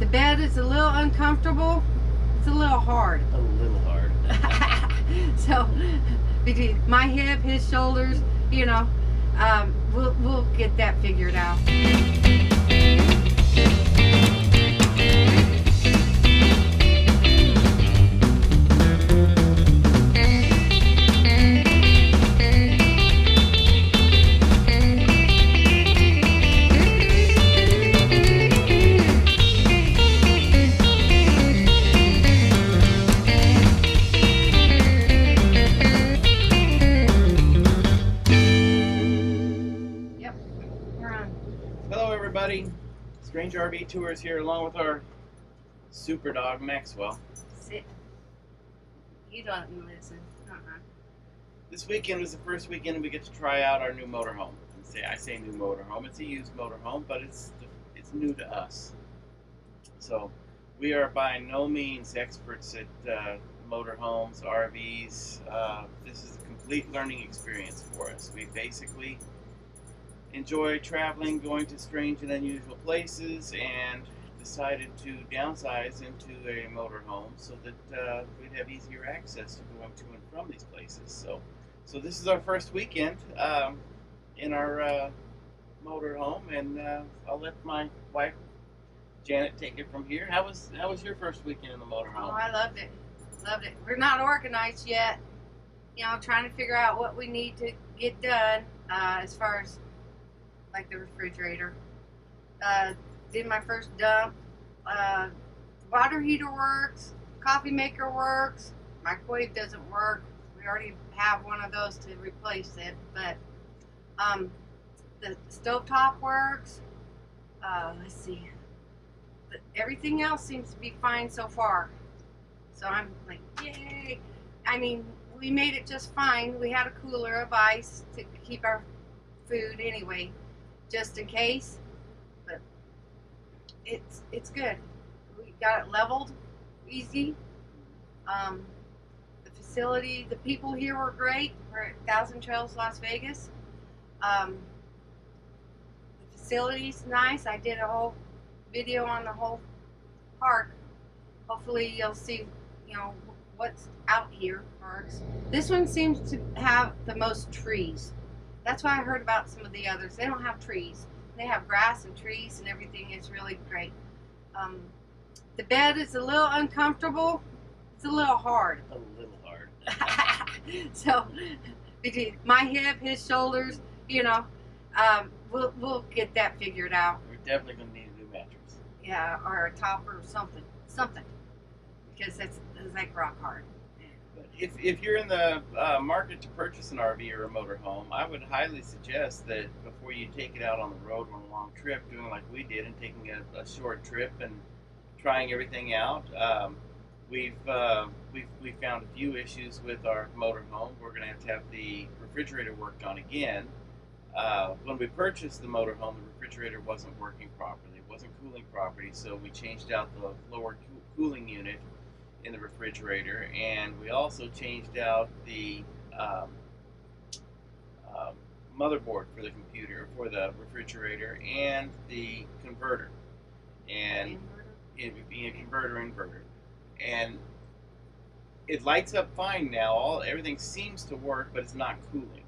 The bed is a little uncomfortable. It's a little hard. A little hard. So between my hip, his shoulders, you know, we'll get that figured out. Hello everybody, Strange RV Tours here along with our super dog Maxwell. Sit. You don't listen. This weekend was the first weekend we get to try out our new motorhome. I say new motorhome, it's a used motorhome, but it's new to us. So we are by no means experts at motorhomes, RVs. This is a complete learning experience for us. We basically enjoy traveling, going to strange and unusual places, and decided to downsize into a motorhome so that we'd have easier access to going to and from these places. So this is our first weekend in our motorhome, and I'll let my wife Janet take it from here. How was your first weekend in the motorhome? Oh, I loved it. Loved it. We're not organized yet. You know, trying to figure out what we need to get done as far as like the refrigerator. Did my first dump. Water heater works. Coffee maker works. Microwave doesn't work. We already have one of those to replace it. But the stovetop works. Let's see. But everything else seems to be fine so far. So I'm like, yay! I mean, we made it just fine. We had a cooler of ice to keep our food anyway, just in case. But it's good. We got it leveled, easy. The facility, the people here were great. We're at Thousand Trails, Las Vegas. The facility's nice. I did a whole video on the whole park. Hopefully you'll see, you know, what's out here first. This one seems to have the most trees. That's why I heard about some of the others. They don't have trees. They have grass and trees and everything. It's really great. The bed is a little uncomfortable. It's a little hard. A little hard. So between my hip, his shoulders, you know, we'll get that figured out. We're definitely going to need a new mattress. Yeah, or a top or something, because it's like rock hard. But if you're in the market to purchase an RV or a motorhome, I would highly suggest that before you take it out on the road on a long trip, doing like we did and taking a short trip and trying everything out. We've found a few issues with our motorhome. We're going to have the refrigerator worked on again. When we purchased the motorhome, the refrigerator wasn't working properly. It wasn't cooling properly, so we changed out the lower cooling unit in the refrigerator, and we also changed out the motherboard for the computer, for the refrigerator, and the converter, and it being a inverter, and it lights up fine now. Everything seems to work, but it's not cooling.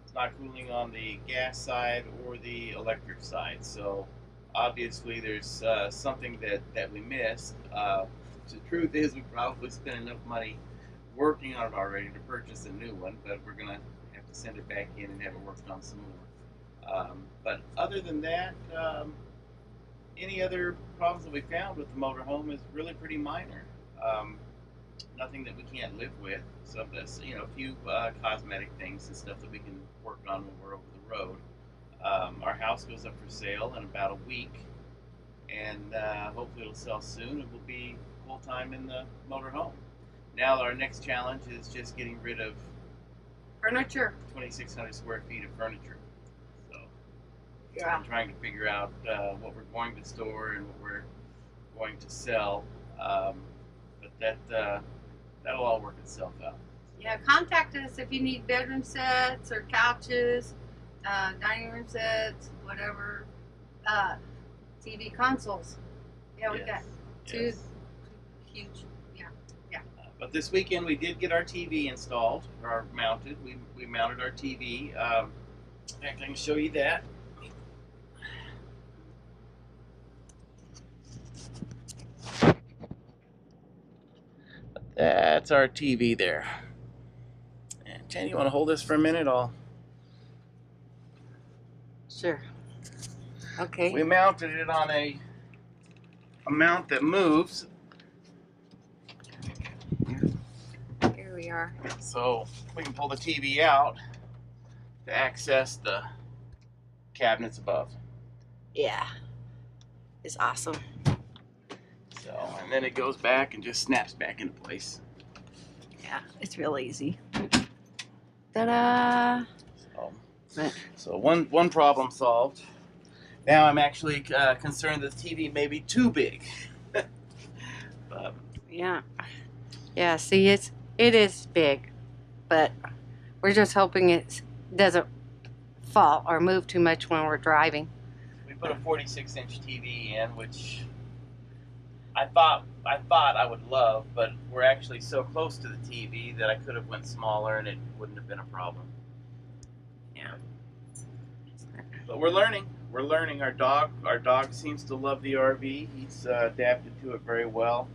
It's not cooling on the gas side or the electric side. So obviously there's something that we missed. The truth is, we probably spent enough money working on it already to purchase a new one, but we're gonna have to send it back in and have it worked on some more. But other than that, any other problems that we found with the motorhome is really pretty minor. Nothing that we can't live with. Some of this, you know, a few cosmetic things and stuff that we can work on when we're over the road. Our house goes up for sale in about a week, and hopefully it'll sell soon, and we'll be full time in the motorhome. Now our next challenge is just getting rid of Furniture. 2,600 square feet of furniture. So Yeah. I'm trying to figure out what we're going to store and what we're going to sell. But that'll all work itself out. Yeah, contact us if you need bedroom sets or couches, dining room sets, whatever, TV consoles. Yeah, we got two Yes. huge. Yeah, yeah. But this weekend we did get our TV installed or mounted. We mounted our TV. In fact, I can show you that. That's our TV there. And Jen, you want to hold this for a minute? Sure. Okay. We mounted it on a mount that moves. Here we are. So we can pull the TV out to access the cabinets above. Yeah. It's awesome. So, and then it goes back and just snaps back into place. Yeah, it's real easy. Ta-da! So one problem solved. Now I'm actually concerned that the TV may be too big. But, Yeah. Yeah, see, it is big, but we're just hoping it doesn't fall or move too much when we're driving. we put a 46-inch TV in, which I thought I would love, but we're actually so close to the TV that I could have went smaller and it wouldn't have been a problem. Yeah. But we're learning. We're learning. Our dog seems to love the RV. He's adapted to it very well.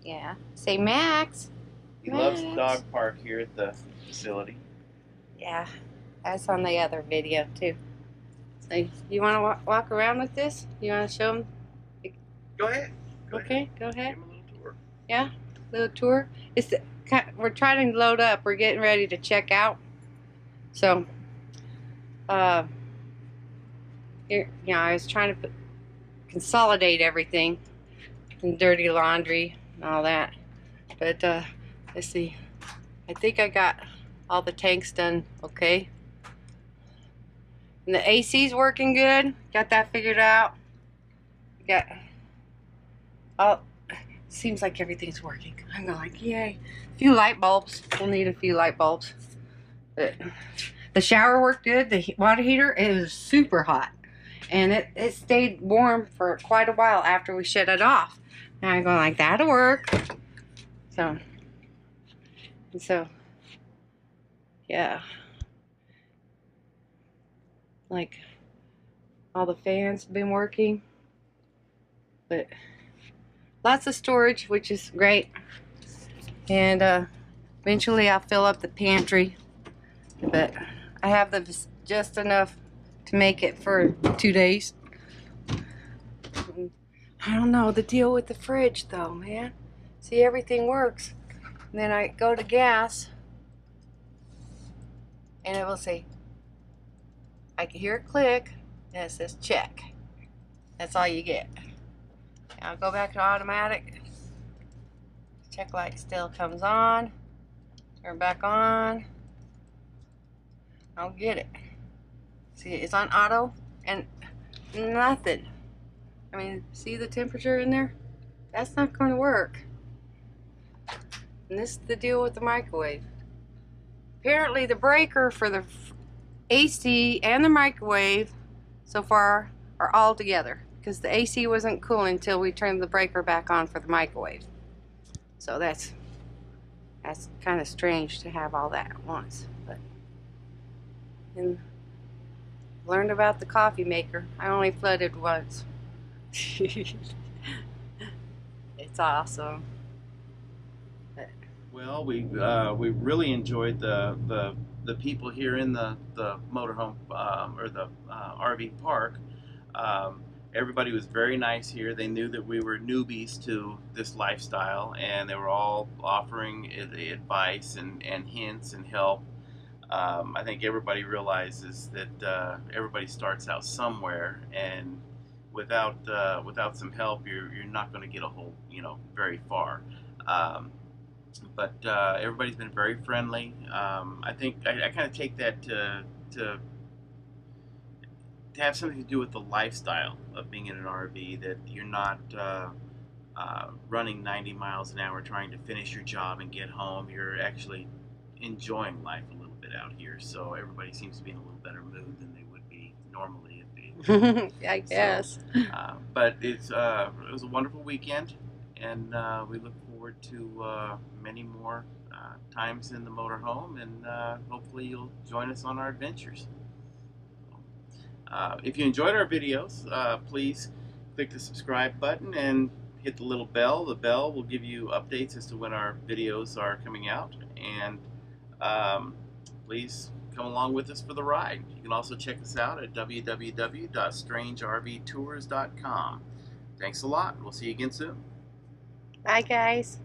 Yeah. Say Max. He loves the Max. dog park here at the facility. Yeah. That's on the other video too. So you want to walk around with this? You want to show them? Go ahead. Okay, go ahead. Give him a little tour. Yeah, little tour. We're trying to load up. We're getting ready to check out. So, here, I was trying to consolidate everything, and dirty laundry and all that. But let's see. I think I got all the tanks done. Okay. And the AC's working good. Got that figured out. Got. Oh, seems like everything's working. I'm like, yay. A few light bulbs. We'll need a few light bulbs. But the shower worked good. The water heater, it was super hot. And it stayed warm for quite a while after we shut it off. Now I'm going like, that'll work. So, yeah. Like, all the fans have been working. But lots of storage, which is great. And eventually I'll fill up the pantry. But I have just enough to make it for 2 days. I don't know the deal with the fridge though, man. See, everything works. And then I go to gas and it will say, I can hear it click and it says check. That's all you get. I'll go back to automatic. Check light still comes on. Turn back on. I'll get it. See, it's on auto and nothing. I mean, see the temperature in there? That's not going to work. And this is the deal with the microwave. Apparently the breaker for the AC and the microwave so far are all together, because the AC wasn't cooling until we turned the breaker back on for the microwave. So that's kind of strange to have all that at once. But and learned about the coffee maker. I only flooded once. It's awesome. Well, we really enjoyed the people here in the motorhome or the RV park. Everybody was very nice here. They knew that we were newbies to this lifestyle, and they were all offering advice and hints and help. I think everybody realizes that everybody starts out somewhere, and without some help, you're not going to get a whole very far. But everybody's been very friendly. I think I kind of take that to have something to do with the lifestyle of being in an RV, that you're not running 90 miles an hour trying to finish your job and get home. You're actually enjoying life a little bit out here. So everybody seems to be in a little better mood than they would be normally I guess. But it was a wonderful weekend, and we look forward to many more times in the motorhome, and hopefully you'll join us on our adventures. If you enjoyed our videos, please click the subscribe button and hit the little bell. The bell will give you updates as to when our videos are coming out, and please come along with us for the ride. You can also check us out at www.strangervtours.com. Thanks a lot. We'll see you again soon. Bye, guys.